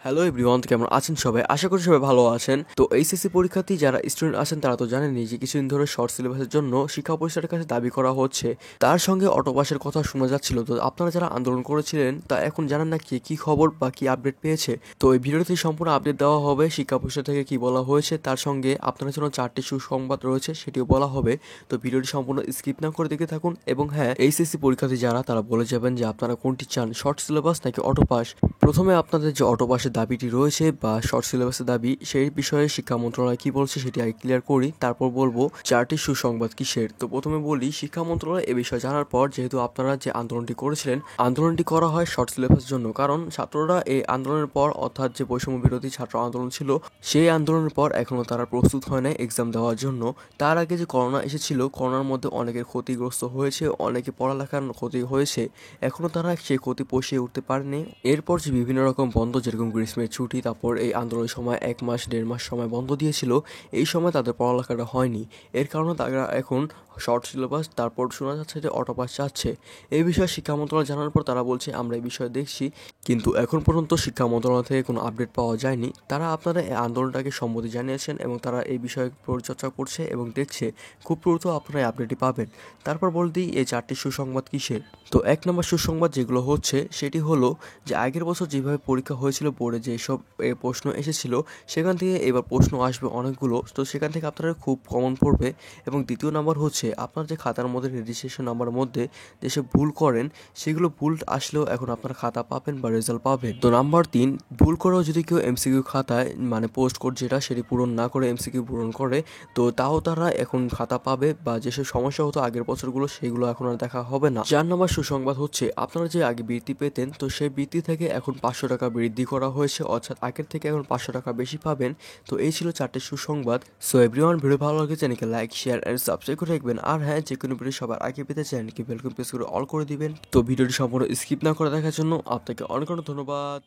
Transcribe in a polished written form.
Hello everyone, কেমন আছেন সবাই? আশা করি সবাই ভালো আছেন। তো এইচএসসি পরীক্ষার্থী যারা স্টুডেন্ট আছেন তারা তো জানেনই যে কিছুদিন ধরে শর্ট সিলেবাসের জন্য শিক্ষা পরিষদের কাছে দাবি করা হচ্ছে। তার সঙ্গে অটোপাসের কথা শোনা যাচ্ছিল। তো আপনারা যারা আন্দোলন করেছিলেন তা এখন জানেন না কি খবর বা কি আপডেট পেয়েছে। তো এই ভিডিওতে সম্পূর্ণ আপডেট দেওয়া হবে, শিক্ষা পরিষদ থেকে কি বলা হয়েছে, তার সঙ্গে আপনাদের জন্য 4টি সুসংবাদ রয়েছে সেটিও বলা হবে। তো ভিডিওটি সম্পূর্ণ স্কিপ না করে দেখে থাকুন। এবং হ্যাঁ, এইচএসসি পরীক্ষার্থী যারা তারা বলে যাবেন যে আপনারা কোনটি চান, শর্ট সিলেবাস নাকি অটোপাস। প্রথমে আপনাদের যে অটোপাসের দাবিটি রয়েছে বা শর্ট সিলেবাসের দাবি, সেই বিষয়ে শিক্ষা মন্ত্রণালয় কি বলছে সেটি আগে ক্লিয়ার করি, তারপর বলবো 4টি সুসংবাদ কিসের। তো প্রথমে বলি, শিক্ষা মন্ত্রণালয় এ বিষয়ে জানার পর যেহেতু আপনারা যে আন্দোলনটি করেছিলেন, আন্দোলনটি করা হয় শর্ট সিলেবাসের জন্য, কারণ ছাত্ররা এই আন্দোলনের পর অর্থাৎ যে বৈষম্য বিরোধী ছাত্র আন্দোলন ছিল সেই আন্দোলনের পর এখনো তারা প্রস্তুত হয় না এক্সাম দেওয়ার জন্য। তার আগে যে করোনা এসেছিল, করোনার মধ্যে অনেকের ক্ষতিগ্রস্ত হয়েছে, অনেকে পড়ালেখার ক্ষতি হয়েছে, এখনো তারা সেই ক্ষতি পুষিয়ে উঠতে পারেনি। এরপর যে বিভিন্ন রকম বন্ধ, যেরকম গ্রীষ্মের ছুটি, তারপর এই আন্দোলনের সময় 1 মাস 1.5 মাস সময় বন্ধ দিয়েছিল, এই সময় তাদের পড়ালেখাটা হয়নি। এর কারণে তারা এখন শর্ট সিলেবাস, তারপর শোনা যাচ্ছে যে অটোপাস চাচ্ছে। এই বিষয়ে শিক্ষা মন্ত্রণালয় জানার পর তারা বলছে আমরা এই বিষয়ে দেখছি, কিন্তু এখন পর্যন্ত শিক্ষা মন্ত্রণালয় থেকে কোনো আপডেট পাওয়া যায়নি। তারা আপনারা এই আন্দোলনটাকে সম্মতি জানিয়েছেন এবং তারা এই বিষয়ে পরিচর্যা করছে এবং দেখছে, খুব দ্রুত আপনারা এই আপডেটটি পাবেন। তারপর বলতে এই 4টি সুসংবাদ কিসের। তো 1 নম্বর সুসংবাদ যেগুলো হচ্ছে সেটি হলো যে আগের বছর যেভাবে পরীক্ষা হয়েছিল, বোর্ডে যেসব প্রশ্ন এসেছিল সেখান থেকে এবার প্রশ্ন আসবে অনেকগুলো, তো সেখান থেকে আপনারা খুব কমন পড়বে। এবং দ্বিতীয় নাম্বার হচ্ছে আপনার যে খাতার মধ্যে রেজিস্ট্রেশন নাম্বারের মধ্যে যেসব ভুল করেন, সেগুলো ভুল আসলেও এখন আপনার খাতা পাবেন বা রেজাল্ট পাবেন। তো নাম্বার 3, ভুল করেও যদি কেউ এমসিকিউ খাতায় মানে পোস্ট কোড যেটা সেটি পূরণ না করে এমসিকিউ পূরণ করে, তো তাও তারা এখন খাতা পাবে, বা যেসব সমস্যা হতো আগের বছরগুলো সেগুলো এখন আর দেখা হবে না। 4 নম্বর সুসংবাদ হচ্ছে আপনারা যে আগে বৃত্তি পেতেন, তো সেই বৃত্তি থেকে এখন 500 টাকা বৃদ্ধি করা হয়েছে, অর্থাৎ আগের থেকে এখন 500 টাকা বেশি পাবেন। তো এই ছিল 4টি সুসংবাদ। সো এভরিওয়ান, ভিডিও ভালো লাগে চ্যানেলকে লাইক, শেয়ার এন্ড সাবস্ক্রাইব করে রাখবেন। আর হ্যাঁ, যে কোনো ভিডিও সবার আগে পেতে চ্যানেলকে বেলকন প্রেস করে অল করে দিবেন। তো ভিডিওটি সম্পূর্ণ স্কিপ না করে দেখার জন্য আপনাকে অনেক অনেক ধন্যবাদ।